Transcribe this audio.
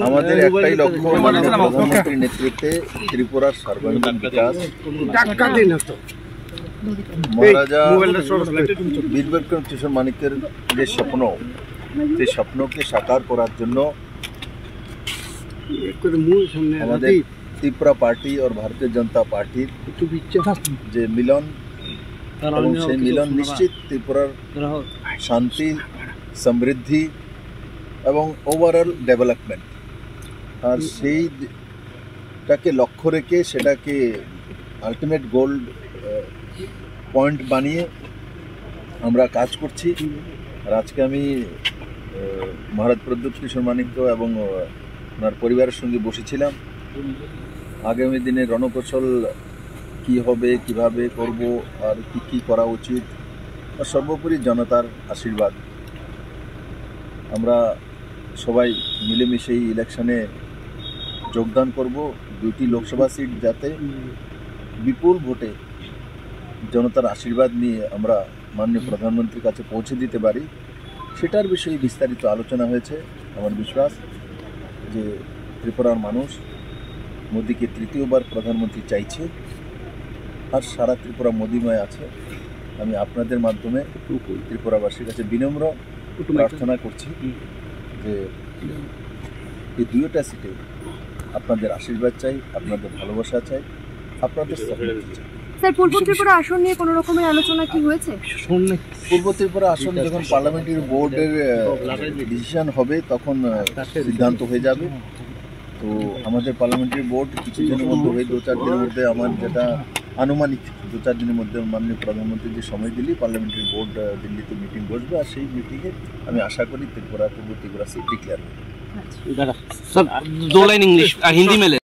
আমাদের একটাই লক্ষ্য, প্রধানমন্ত্রীর নেতৃত্বে ত্রিপুরার সর্বাঙ্গীন বিকাশ। মহারাজা বীর বিক্রম কিশোর মানিক্যের যে স্বপ্ন, সেই স্বপ্নকে সাকার করার জন্য আমাদের ত্রিপুরা পার্টি और भारतीय जनता पार्टी যে মিলন, এবং সেই মিলন নিশ্চিত ত্রিপুরার শান্তি, সমৃদ্ধি এবং ওভারঅল ডেভেলপমেন্ট, আর সেইটাকে লক্ষ্য রেখে সেটাকে আলটিমেট গোল্ড পয়েন্ট বানিয়ে আমরা কাজ করছি। আর আজকে আমি মহারাজ প্রদ্যুৎ কিশোর মানিক্য এবং ওনার পরিবারের সঙ্গে বসেছিলাম। আগামী দিনে রণকৌশল কী হবে, কিভাবে করব, আর কি করা উচিত, আর সর্বোপরি জনতার আশীর্বাদ। আমরা সবাই মিলেমিশে এই ইলেকশনে যোগদান করব। 2টি লোকসভা সিট যাতে বিপুল ভোটে জনতার আশীর্বাদ নিয়ে আমরা মাননীয় প্রধানমন্ত্রীর কাছে পৌঁছে দিতে পারি, সেটার বিষয়ে বিস্তারিত আলোচনা হয়েছে। আমার বিশ্বাস যে ত্রিপুরার মানুষ মোদিকে তৃতীয়বার প্রধানমন্ত্রী চাইছে, আর সারা ত্রিপুরা মোদিময় আছে। আমি আপনাদের মাধ্যমে ত্রিপুরাবাসীর কাছে বিনম্র প্রার্থনা করছি যে এই 2টা সিটে আপনাদের আশীর্বাদ চাই, আপনাদের ভালোবাসা চাই, আপনাদের সহযোগিতা চাই। স্যার, পূর্ব ত্রিপুরা আসন নিয়ে কোনো রকমের আলোচনা কি হয়েছে? পূর্ব ত্রিপুরা আসন যখন পার্লামেন্টারি বোর্ডের ডিসিশন হবে তখন সিদ্ধান্ত হয়ে যাবে। তো আমাদের পার্লামেন্টারি বোর্ড কিছুদিনের মধ্যে হয়ে 2-4 দিনের মধ্যে, আমার যেটা আনুমানিক 2-4 দিনের মধ্যে মাননীয় প্রধানমন্ত্রী যে সময় দিলি পার্লামেন্টারি বোর্ড দিল্লিতে মিটিং বসবে, আর সেই মিটিংয়ে আমি আশা করি পূর্ব ত্রিপুরা সিট ডিক্লেয়ার হবে। सर 2 लाइन इंग्लिश हिंदी में ले।